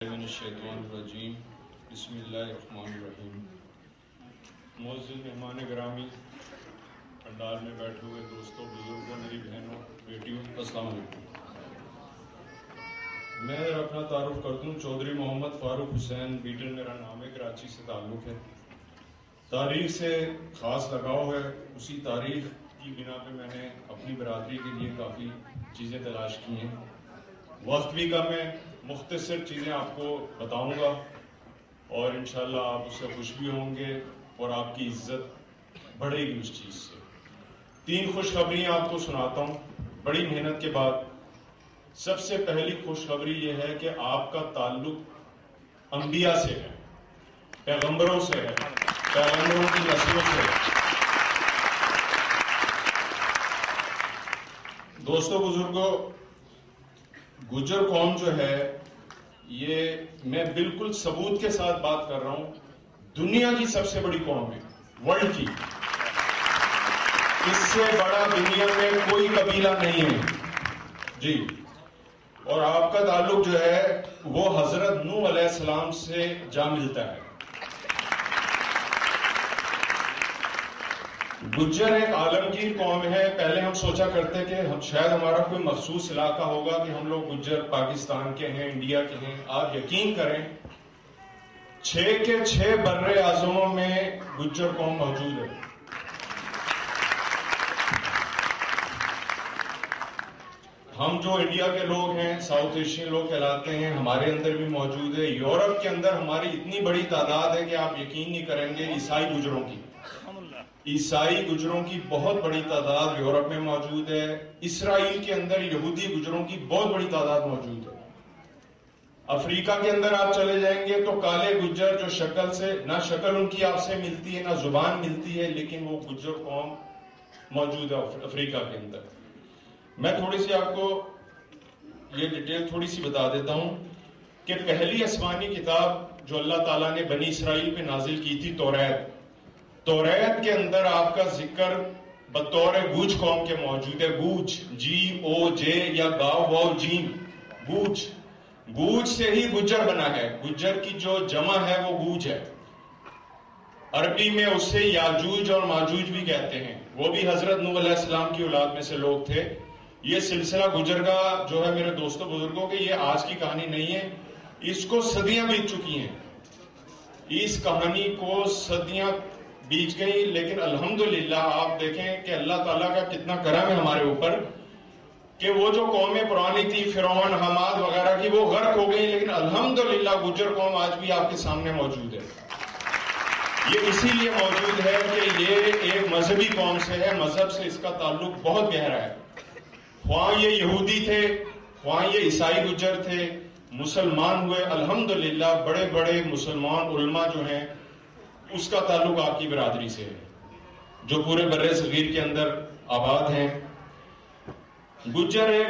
من الشیطان الرجیم بسم اللہ الرحمن الرحیم۔ معزز مہمان گرامی، پنڈال میں بیٹھے ہوئے دوستوں، بزرگوں، میری بہنوں، بیٹیوں، السلام علیکم۔ میں اپنا تعارف کر دوں، چودھری محمد فاروق حسین بیٹل میرا نام ہے، کراچی سے تعلق ہے۔ تاریخ سے خاص لگاؤ ہے، اسی تاریخ کی بنا پہ میں نے اپنی برادری کے لیے کافی چیزیں تلاش کی ہیں۔ وقت بھی کم ہے، مختصر چیزیں آپ کو بتاؤں گا اور انشاءاللہ آپ اس سے خوش بھی ہوں گے اور آپ کی عزت بڑھے گی اس چیز سے۔ 3 خوشخبریاں آپ کو سناتا ہوں بڑی محنت کے بعد۔ سب سے پہلی خوشخبری یہ ہے کہ آپ کا تعلق انبیاء سے ہے، پیغمبروں سے ہے، پیغمبروں کی نسلوں سے ہے۔ دوستوں، بزرگوں، گجر قوم جو ہے، یہ میں بالکل ثبوت کے ساتھ بات کر رہا ہوں، دنیا کی سب سے بڑی قوم ہے، ورلڈ کی۔ اس سے بڑا دنیا میں کوئی قبیلہ نہیں ہے جی۔ اور آپ کا تعلق جو ہے وہ حضرت نوح علیہ السلام سے جا ملتا ہے۔ گجر ایک عالمگیر قوم ہے۔ پہلے ہم سوچا کرتے کہ شاید ہمارا کوئی مخصوص علاقہ ہوگا کہ ہم لوگ گجر پاکستان کے ہیں، انڈیا کے ہیں۔ آپ یقین کریں 6 کے 6 بر اعظموں میں گجر قوم موجود ہے۔ ہم جو انڈیا کے لوگ ہیں، ساؤتھ ایشین لوگ کہلاتے ہیں، ہمارے اندر بھی موجود ہے۔ یورپ کے اندر ہماری اتنی بڑی تعداد ہے کہ آپ یقین نہیں کریں گے۔ عیسائی گجروں کی بہت بڑی تعداد یورپ میں موجود ہے۔ اسرائیل کے اندر یہودی گجروں کی بہت بڑی تعداد موجود ہے۔ افریقہ کے اندر آپ چلے جائیں گے تو کالے گجر جو شکل سے نہ شکل ان کی آپ سے ملتی ہے نہ زبان ملتی ہے، لیکن وہ گجر قوم موجود ہے افریقہ کے اندر۔ میں تھوڑی سی آپ کو یہ ڈیٹیل تھوڑی سی بتا دیتا ہوں کہ پہلی آسمانی کتاب جو اللہ تعالیٰ نے بنی اسرائیل پہ نازل کی تھی، توریت کے اندر آپ کا ذکر بطور گوج قوم کے موجود ہے۔ گوج، GOJ یا گاؤ واو جیم، گوج سے ہی گجر بنا ہے۔ گجر کی جو جمع ہے وہ گوج ہے۔ عربی میں اسے یاجوج اور ماجوج بھی کہتے ہیں۔ وہ بھی حضرت نوح علیہ السلام کی اولاد میں سے لوگ تھے۔ یہ سلسلہ گجر کا جو ہے میرے دوستوں بزرگوں کہ یہ آج کی کہانی نہیں ہے، اس کو صدیاں بیت چکی ہیں، اس کہانی کو صدیاں بیچ گئی، لیکن الحمدللہ آپ دیکھیں کہ اللہ تعالیٰ کا کتنا کرم ہے ہمارے اوپر کہ وہ جو قومیں پرانی تھی، فرعون، حماد وغیرہ کی، وہ غرق ہو گئی، لیکن الحمدللہ گجر قوم آج بھی آپ کے سامنے موجود ہے۔ یہ اسی لیے موجود ہے کہ یہ ایک مذہبی قوم سے ہے، مذہب سے اس کا تعلق بہت گہرا ہے۔ خواہ یہ یہودی تھے، خواہ یہ عیسائی گجر تھے، مسلمان ہوئے، الحمدللہ بڑے بڑے مسلمان علماء جو ہیں اس کا تعلق آپ کی برادری سے ہے، جو پورے بر صغیر کے اندر آباد ہیں۔ گجر ایک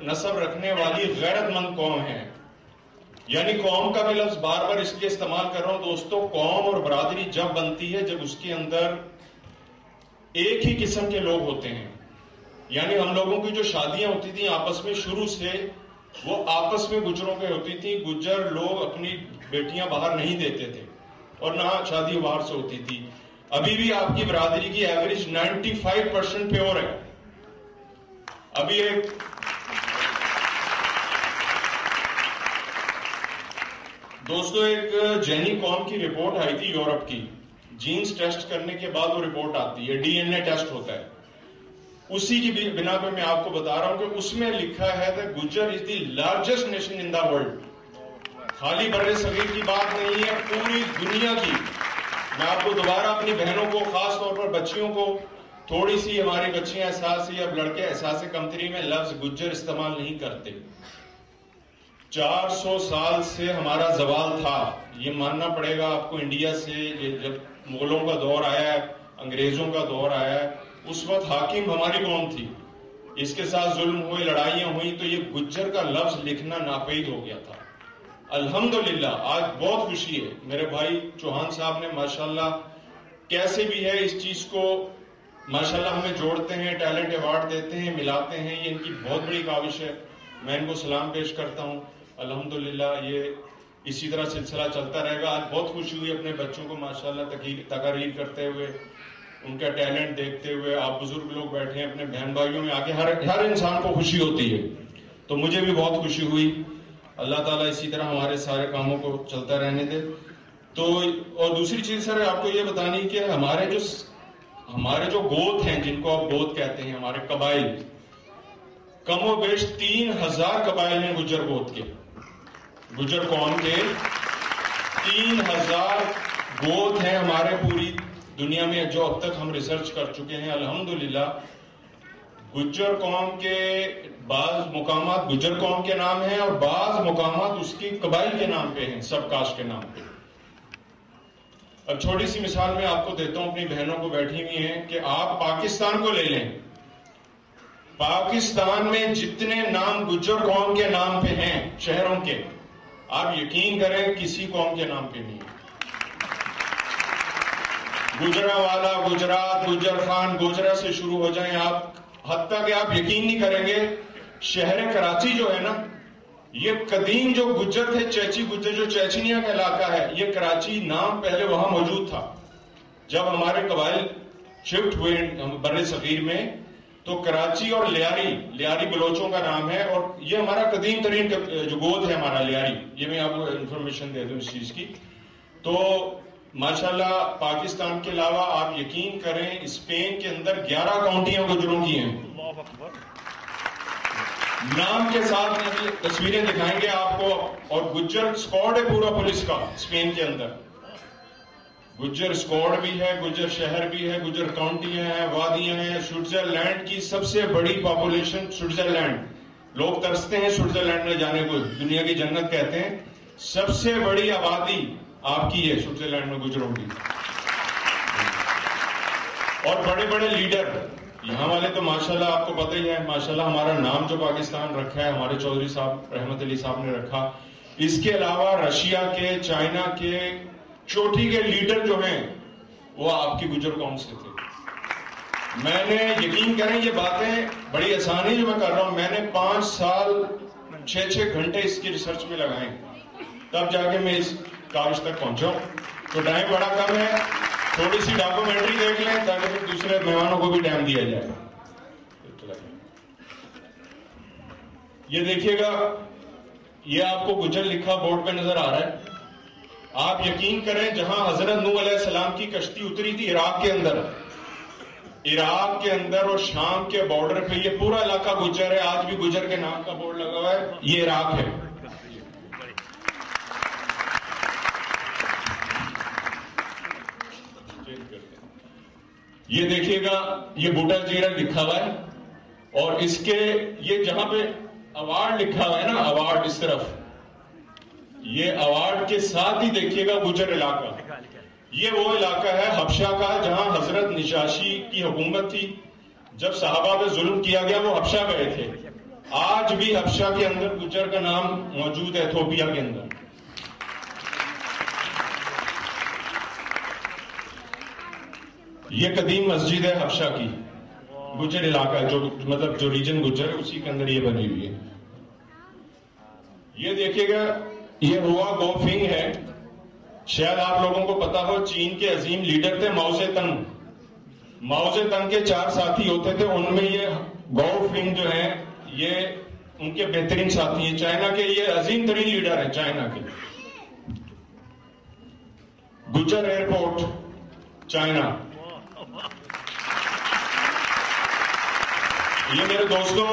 نسب رکھنے والی غیرت مند قوم ہے۔ یعنی قوم کا بھی لفظ بار بار اس لیے استعمال کر رہا ہوں دوستوں، قوم اور برادری جب بنتی ہے جب اس کے اندر ایک ہی قسم کے لوگ ہوتے ہیں۔ یعنی ہم لوگوں کی جو شادیاں ہوتی تھیں آپس میں، شروع سے وہ آپس میں گجروں کے ہوتی تھی۔ گجر لوگ اپنی بیٹیاں باہر نہیں دیتے تھے اور نہ شادی باہر سے ہوتی تھی۔ ابھی بھی آپ کی برادری کی ایوریج 95% پیور ہے۔ ابھی ایک دوستو ایک جینی قوم کی رپورٹ آئی تھی یورپ کی، جینز ٹیسٹ کرنے کے بعد وہ رپورٹ آتی ہے، DNA ٹیسٹ ہوتا ہے، اسی کی بنا پہ میں آپ کو بتا رہا ہوں کہ اس میں لکھا ہے کہ Gujjar is the largest nation in the world. خالی بر صغیر کی بات نہیں ہے، پوری دنیا کی۔ میں آپ کو دوبارہ اپنی بہنوں کو، خاص طور پر بچیوں کو، تھوڑی سی ہماری بچیاں احساس یا لڑکے احساس کمتری میں لفظ گجر استعمال نہیں کرتے۔ 400 سال سے ہمارا زوال تھا، یہ ماننا پڑے گا آپ کو۔ انڈیا سے جب مغلوں کا دور آیا ہے، انگریزوں کا دور آیا ہے، اس وقت حاکم ہماری قوم تھی، اس کے ساتھ ظلم ہوئے، لڑائیاں ہوئیں، تو یہ گجر کا لفظ لکھنا ناپید ہو گیا تھا۔ الحمدللہ آج بہت خوشی ہے، میرے بھائی چوہان صاحب نے ماشاءاللہ کیسے بھی ہے اس چیز کو ماشاءاللہ ہمیں جوڑتے ہیں، ٹیلنٹ ایوارڈ دیتے ہیں، ملاتے ہیں، یہ ان کی بہت بڑی کاوش ہے، میں ان کو سلام پیش کرتا ہوں۔ الحمدللہ یہ اسی طرح سلسلہ چلتا رہے گا. آج بہت خوشی ہوئی اپنے بچوں کو ماشاءاللہ تقاریر کرتے ہوئے, ان کا ٹیلنٹ دیکھتے ہوئے. آپ بزرگ لوگ بیٹھے ہیں, اپنے بہن بھائیوں میں آگے ہر انسان کو خوشی ہوتی ہے, تو مجھے بھی بہت خوشی ہوئی. اللہ تعالیٰ اسی طرح ہمارے سارے کاموں کو چلتا رہنے دے. تو اور دوسری چیز سر آپ کو یہ بتانی کہ ہمارے جو گوت ہیں, جن کو آپ گوت کہتے ہیں, ہمارے قبائل, کم و بیش 3000 قبائل ہیں گجر گوت کے, گجر قوم کے 3000 گوت ہیں ہمارے پوری دنیا میں, جو اب تک ہم ریسرچ کر چکے ہیں. الحمدللہ گجر قوم کے بعض مقامات گجر قوم کے نام ہیں, اور بعض مقامات اس کی قبائل کے نام پہ ہیں, سب کاسٹ کے نام پہ. اب چھوٹی سی مثال میں آپ کو دیتا ہوں, اپنی بہنوں کو بیٹھی ہوئی ہیں, کہ آپ پاکستان کو لے لیں, پاکستان میں جتنے نام گجر قوم کے نام پہ ہیں شہروں کے, آپ یقین کریں کسی قوم کے نام پہ نہیں. گجرانوالا, گجرات, گجر خان, گوجرا سے شروع ہو جائیں آپ, حتیٰ کہ آپ یقین نہیں کریں گے شہر کراچی جو ہے نا, یہ قدیم جو گجر تھے, چیچی گجر, جو چیچنیا کا علاقہ ہے, یہ کراچی نام پہلے وہاں موجود تھا. جب ہمارے قبائل شفٹ ہوئے بر صغیر میں, تو کراچی اور لیاری بلوچوں کا نام ہے, اور یہ ہمارا قدیم ترین جو گوت ہے ہمارا لیاری. یہ میں آپ کو انفارمیشن دے دوں اس چیز کی. تو ماشاءاللہ پاکستان کے علاوہ آپ یقین کریں اسپین کے اندر 11 کاؤنٹیاں گجروں کی ہیں, نام کے ساتھ تصویریں دکھائیں گے آپ کو. اور گجر اسکواڈ ہے پورا پولیس کا اسپین کے اندر, گجر اسکواڈ بھی ہے, گجر شہر بھی ہے, گجر کاؤنٹیاں ہیں, وادیاں ہیں. سوئٹزرلینڈ کی سب سے بڑی پاپولیشن سوئٹزرلینڈ, لوگ ترستے ہیں سوئٹزرلینڈ میں جانے کو, دنیا کی جنت کہتے ہیں. سب سے بڑی آبادی آپ کی ہے سوئٹزرلینڈ میں گجروں کی, اور بڑے بڑے لیڈر یہاں والے تو ماشاءاللہ آپ کو پتہ ہی ہے. ماشاءاللہ ہمارا نام جو پاکستان رکھا ہے ہمارے چودھری صاحب رحمت علی صاحب نے رکھا. اس کے علاوہ رشیا کے, چائنا کے, چوٹی کے لیڈر جو ہیں وہ آپ کی گجر قوم سے تھے. میں نے یقین کریں یہ باتیں بڑی آسانی جو میں کر رہا ہوں, میں نے 5 سال 6 گھنٹے اس کی ریسرچ میں لگائے, تب جا کے میں اس کاغذ تک پہنچا. تو ٹائم بڑا کم ہے, تھوڑی سی ڈاکومنٹری دیکھ لیں تاکہ پھر دوسرے مہمانوں کو بھی ٹائم دیا جائے. یہ دیکھیے گا, یہ آپ کو گجر لکھا بورڈ پہ نظر آ رہا ہے. آپ یقین کریں جہاں حضرت نوح علیہ السلام کی کشتی اتری تھی عراق کے اندر اور شام کے بارڈر پہ, یہ پورا علاقہ گجر ہے. آج بھی گجر کے نام کا بورڈ لگا ہوا ہے, یہ عراق ہے. یہ دیکھیے گا, یہ بوٹا جیرا لکھا ہوا ہے, اور اس کے یہ جہاں پہ اوارڈ لکھا ہوا ہے نا, اوارڈ اس طرف, یہ اوارڈ کے ساتھ ہی دیکھیے گا گجر علاقہ. یہ وہ علاقہ ہے حبشہ کا جہاں حضرت نجاشی کی حکومت تھی. جب صحابہ پہ ظلم کیا گیا وہ حبشہ گئے تھے. آج بھی حبشہ کے اندر گجر کا نام موجود ہے, ایتھوپیا کے اندر. یہ قدیم مسجد ہے حبشہ کی, گجر علاقہ ہے, جو مطلب جو ریجن گجر ہے اسی کے اندر یہ بنی ہوئی ہے. یہ دیکھیے گا, یہ ہوا گوفنگ ہے. شاید آپ لوگوں کو پتا ہو, چین کے عظیم لیڈر تھے ماؤ سے تنگ کے 4 ساتھی ہوتے تھے, ان میں یہ گوفنگ جو ہیں یہ ان کے بہترین ساتھی ہیں. چائنا کے یہ عظیم ترین لیڈر ہیں چائنا کے. گجر ایئرپورٹ چائنا. یہ میرے دوستوں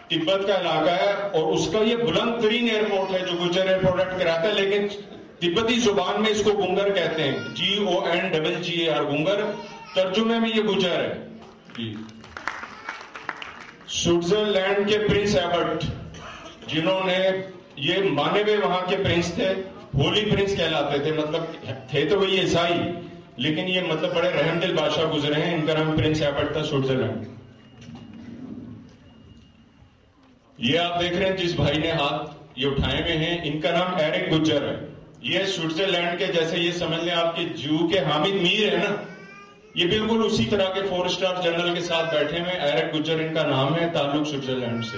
تبت کا علاقہ ہے, اور اس کا یہ بلند ترین ایئرپورٹ ہے جو گجر ایئرپورٹ کراتا ہے, لیکن تبتی زبان میں اس کو گنگر کہتے ہیں, GONGGAR گنگر. ترجمے میں یہ گجر ہے. سوئٹزرلینڈ کے پرنس ایبرٹ, جنہوں نے یہ مانے ہوئے وہاں کے پرنس تھے, ہولی پرنس کہلاتے تھے, مطلب تھے تو وہی عیسائی, لیکن یہ مطلب بڑے رحم دل بادشاہ گزرے ہیں. ان کا نام پرنس ایبرٹ تھا سوئٹزرلینڈ. یہ آپ دیکھ رہے ہیں جس بھائی نے ہاتھ یہ اٹھائے ہوئے ہیں, ان کا نام ایرک گجر ہے. یہ سوئٹزرلینڈ کے جیسے یہ سمجھ لیں آپ کے جو کے حامد میر ہے نا, یہ بالکل اسی طرح کے 4 اسٹار جنرل کے ساتھ بیٹھے ہوئے. ایرک گجر ان کا نام ہے, تعلق سوئٹزرلینڈ سے.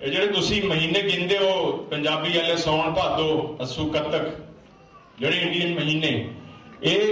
ਜਿਹੜੇ ਤੁਸੀਂ ਮਹੀਨੇ ਗਿਣਦੇ ਹੋ ਪੰਜਾਬੀ ਵਾਲੇ ਸੌਣ ਭਾਦੋ ਅੱਸੂ ਕੱਤਕ, ਜਿਹੜੇ ਇੰਡੀਅਨ ਮਹੀਨੇ, ਇਹ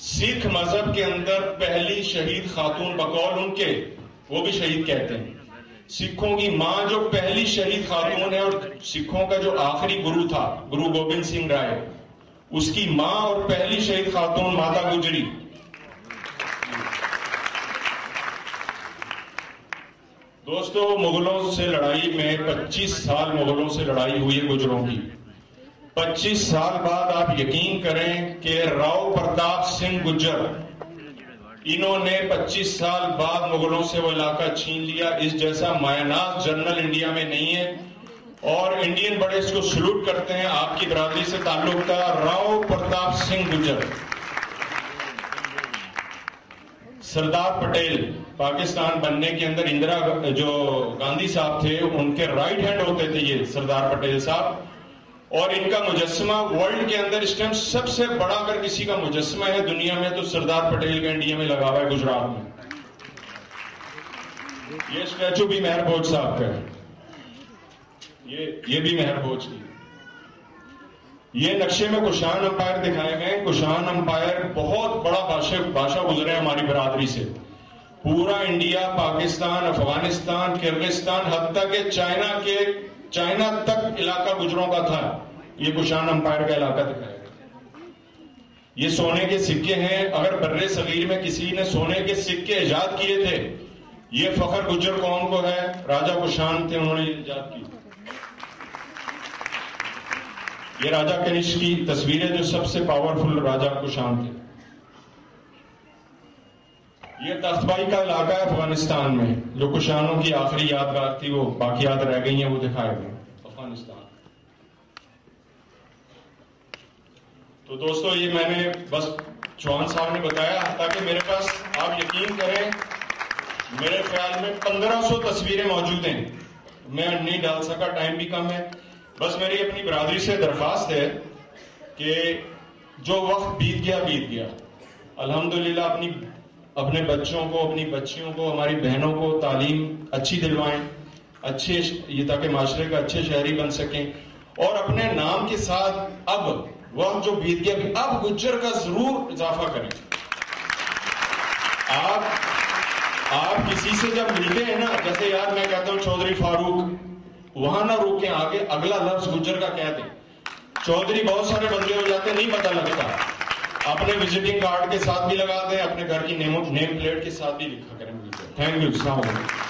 سکھ مذہب کے اندر پہلی شہید خاتون بقول ان کے، وہ بھی شہید کہتے ہیں، سکھوں کی ماں جو پہلی شہید خاتون ہے اور سکھوں کا جو آخری گرو تھا گرو گوبند سنگھ رائے، اس کی ماں اور پہلی شہید خاتون ماتا گجری۔ دوستو، مغلوں سے لڑائی میں 25 سال مغلوں سے لڑائی ہوئی ہے گجروں کی۔ 25 سال بعد آپ یقین کریں کہ راؤ پرتاپ سنگھ گجر، انہوں نے 25 سال بعد مغلوں سے وہ علاقہ چھین لیا۔ اس جیسا مایہ جنرل انڈیا میں نہیں ہے، اور انڈین بڑے اس کو سلوٹ کرتے ہیں۔ آپ کی برادری سے تعلق تھا راؤ پرتاپ سنگھ گجر۔ سردار پٹیل پاکستان بننے کے اندر اندرا جو گاندھی صاحب تھے ان کے رائٹ ہینڈ ہوتے تھے یہ سردار پٹیل صاحب، اور ان کا مجسمہ ورلڈ کے اندر اس ٹائم سب سے بڑا اگر کسی کا مجسمہ ہے دنیا میں تو سردار پٹیل کا انڈیا میں لگا ہوا ہے گجرات میں۔ یہ اسٹیچو بھی مہر بھوج صاحب کا ہے، یہ بھی مہر بھوج کی۔ یہ نقشے میں کشان امپائر دکھائے گئے۔ کشان امپائر بہت بڑا بادشاہ گزرے ہماری برادری سے۔ پورا انڈیا، پاکستان، افغانستان، کرغزستان، حتیٰ کہ چائنا تک علاقہ گجروں کا تھا۔ یہ کشان امپائر کا علاقہ دکھایا گیا۔ یہ سونے کے سکے ہیں۔ اگر بر صغیر میں کسی نے سونے کے سکے ایجاد کیے تھے، یہ فخر گجر قوم کو ہے۔ راجہ کشان تھے، انہوں نے ایجاد کی۔ یہ راجہ کنشک کی تصویر ہے جو سب سے پاورفل راجہ کشان تھے۔ یہ تخت بائی کا علاقہ ہے افغانستان میں، جو کشانوں کی آخری یادگار تھی، وہ باقیات رہ گئی ہیں، وہ دکھائے گئے افغانستان۔ تو دوستو، یہ میں نے بس چوہان صاحب نے بتایا تاکہ میرے پاس آپ یقین کریں میرے خیال میں 1500 تصویریں موجود ہیں۔ میں نہیں ڈال سکا، ٹائم بھی کم ہے۔ بس میری اپنی برادری سے درخواست ہے کہ جو وقت بیت گیا الحمدللہ اپنے بچوں کو، اپنی بچیوں کو، ہماری بہنوں کو تعلیم اچھی دلوائیں، اچھے یہ تاکہ معاشرے کا اچھے شہری بن سکیں، اور اپنے نام کے ساتھ اب وقت جو بیت گیا اب گجر کا ضرور اضافہ کریں۔ آپ کسی سے جب ملتے ہیں نا، جیسے یار میں کہتا ہوں چودھری فاروق، وہاں نہ روکیں، آگے اگلا لفظ گجر کا کہہ دیں۔ چودھری بہت سارے بندے ہو جاتے ہیں، نہیں پتہ لگتا۔ اپنے وزٹنگ کارڈ کے ساتھ بھی لگا دیں، اپنے گھر کی نیم پلیٹ کے ساتھ بھی لکھا کریں۔ تھینک یو، السلام علیکم۔